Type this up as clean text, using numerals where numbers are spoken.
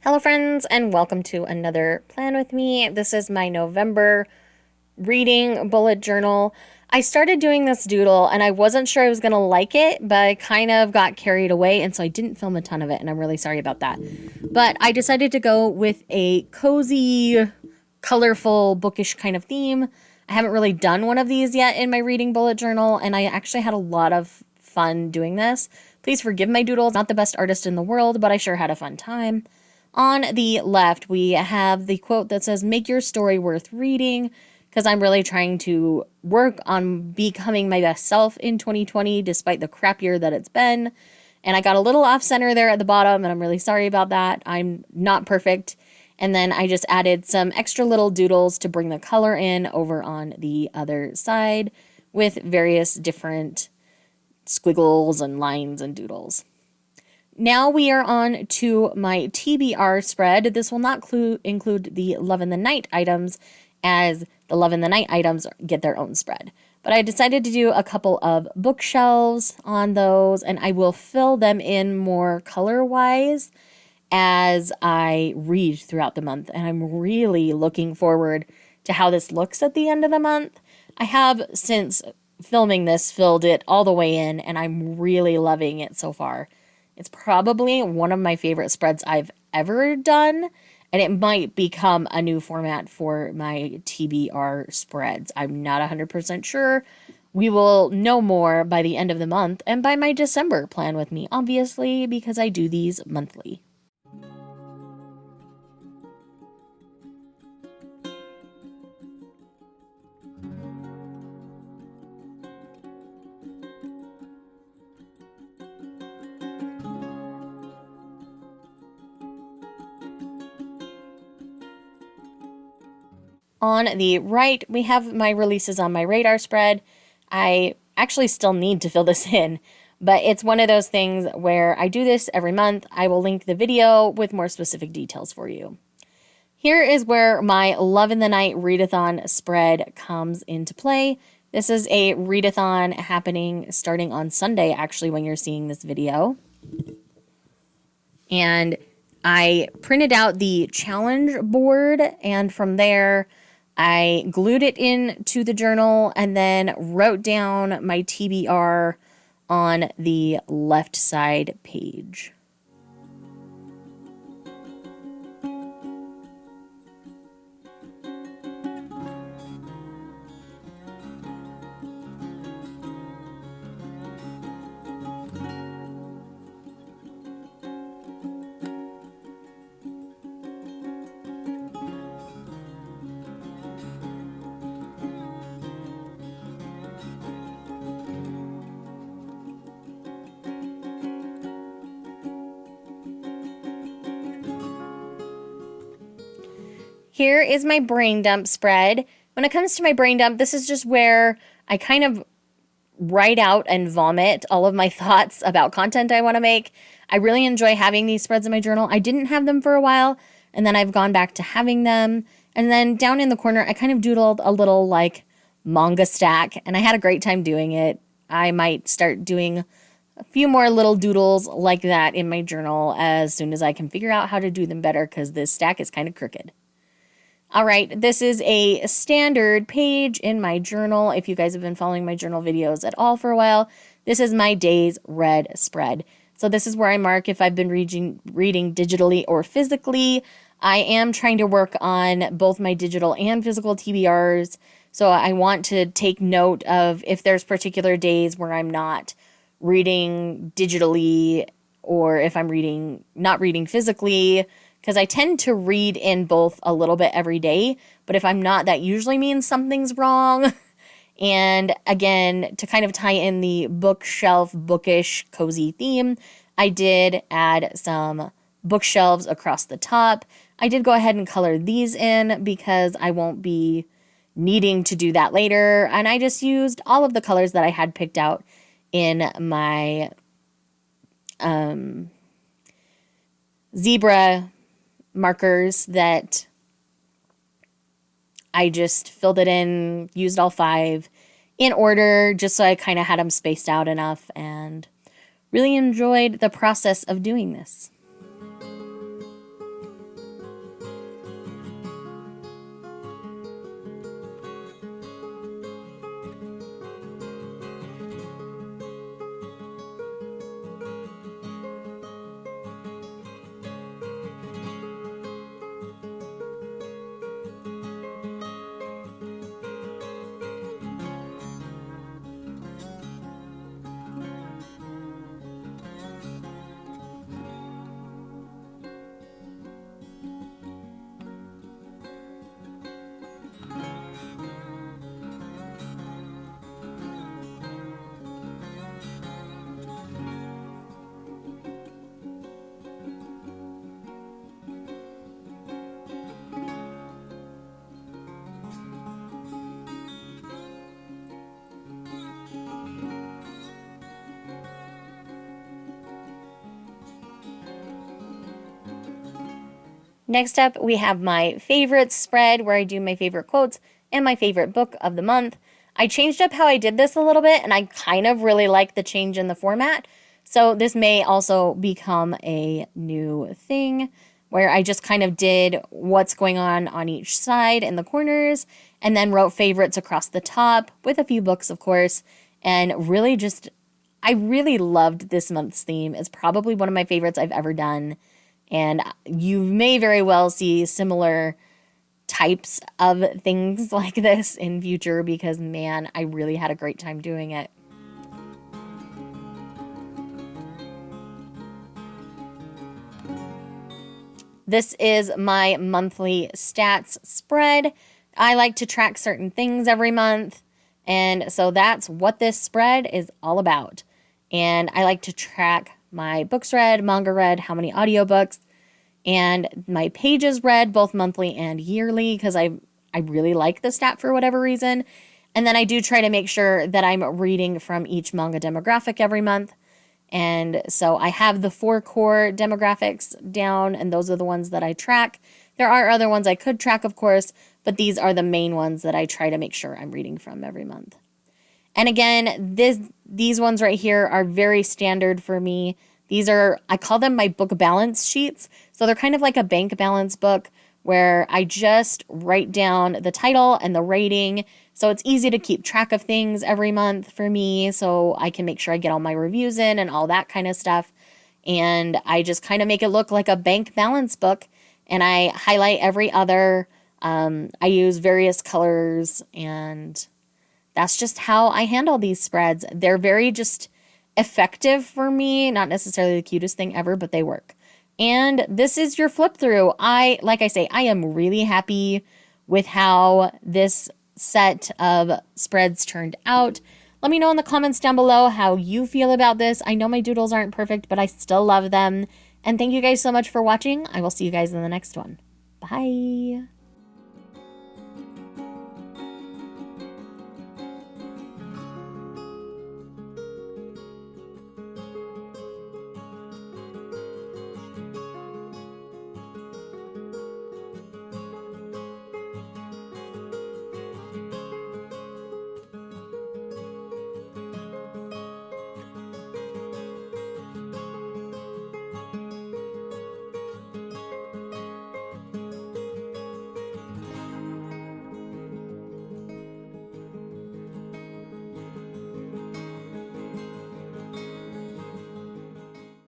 Hello, friends, and welcome to another Plan With Me. This is my November reading bullet journal. I started doing this doodle and I wasn't sure I was going to like it, but I kind of got carried away, and so I didn't film a ton of it, and I'm really sorry about that. But I decided to go with a cozy, colorful, bookish kind of theme. I haven't really done one of these yet in my reading bullet journal, and I actually had a lot of fun doing this. Please forgive my doodles. Not the best artist in the world, but I sure had a fun time. On the left, we have the quote that says, "Make your story worth reading," because I'm really trying to work on becoming my best self in 2020, despite the crap year that it's been. And I got a little off center there at the bottom, and I'm really sorry about that. I'm not perfect. And then I just added some extra little doodles to bring the color in over on the other side with various different squiggles and lines and doodles. Now we are on to my TBR spread. This will not include the Love in the Night items, as the Love in the Night items get their own spread. But I decided to do a couple of bookshelves on those, and I will fill them in more color-wise as I read throughout the month. And I'm really looking forward to how this looks at the end of the month. I have, since filming this, filled it all the way in, and I'm really loving it so far. It's probably one of my favorite spreads I've ever done, and it might become a new format for my TBR spreads. I'm not 100% sure. We will know more by the end of the month and by my December Plan With Me, obviously, because I do these monthly. On the right, we have my releases on my radar spread. I actually still need to fill this in, but it's one of those things where I do this every month. I will link the video with more specific details for you. Here is where my Love in the Night readathon spread comes into play. This is a readathon happening starting on Sunday, actually, when you're seeing this video. And I printed out the challenge board, and from there, I glued it into the journal and then wrote down my TBR on the left side page. Here is my brain dump spread. When it comes to my brain dump, this is just where I kind of write out and vomit all of my thoughts about content I want to make. I really enjoy having these spreads in my journal. I didn't have them for a while, and then I've gone back to having them. And then down in the corner, I kind of doodled a little like manga stack, and I had a great time doing it. I might start doing a few more little doodles like that in my journal as soon as I can figure out how to do them better, because this stack is kind of crooked. All right, this is a standard page in my journal. If you guys have been following my journal videos at all for a while, this is my days read spread. So this is where I mark if I've been reading digitally or physically. I am trying to work on both my digital and physical TBRs. So I want to take note of if there's particular days where I'm not reading digitally, or if I'm not reading physically, because I tend to read in both a little bit every day, but if I'm not, that usually means something's wrong. And again, to kind of tie in the bookshelf, bookish, cozy theme, I did add some bookshelves across the top. I did go ahead and color these in because I won't be needing to do that later, and I just used all of the colors that I had picked out in my zebra markers that I just filled it in, used all 5 in order, just so I kind of had them spaced out enough, and really enjoyed the process of doing this. Next up, we have my favorites spread where I do my favorite quotes and my favorite book of the month. I changed up how I did this a little bit, and I kind of really like the change in the format. So this may also become a new thing where I just kind of did what's going on each side in the corners and then wrote favorites across the top with a few books, of course, and really just, I really loved this month's theme. It's probably one of my favorites I've ever done. And you may very well see similar types of things like this in future because, man, I really had a great time doing it. This is my monthly stats spread. I like to track certain things every month, and so that's what this spread is all about. And I like to track my books read, manga read, how many audiobooks, and my pages read both monthly and yearly because I really like the stat for whatever reason. And then I do try to make sure that I'm reading from each manga demographic every month. And so I have the 4 core demographics down, and those are the ones that I track. There are other ones I could track, of course, but these are the main ones that I try to make sure I'm reading from every month. And again, these ones right here are very standard for me. These are, I call them my book balance sheets. So they're kind of like a bank balance book where I just write down the title and the rating. So it's easy to keep track of things every month for me. So I can make sure I get all my reviews in and all that kind of stuff. And I just kind of make it look like a bank balance book. And I highlight every other. I use various colors, and that's just how I handle these spreads. They're very just effective for me. Not necessarily the cutest thing ever, but they work. And this is your flip through. Like I say, I am really happy with how this set of spreads turned out. Let me know in the comments down below how you feel about this. I know my doodles aren't perfect, but I still love them. And thank you guys so much for watching. I will see you guys in the next one. Bye.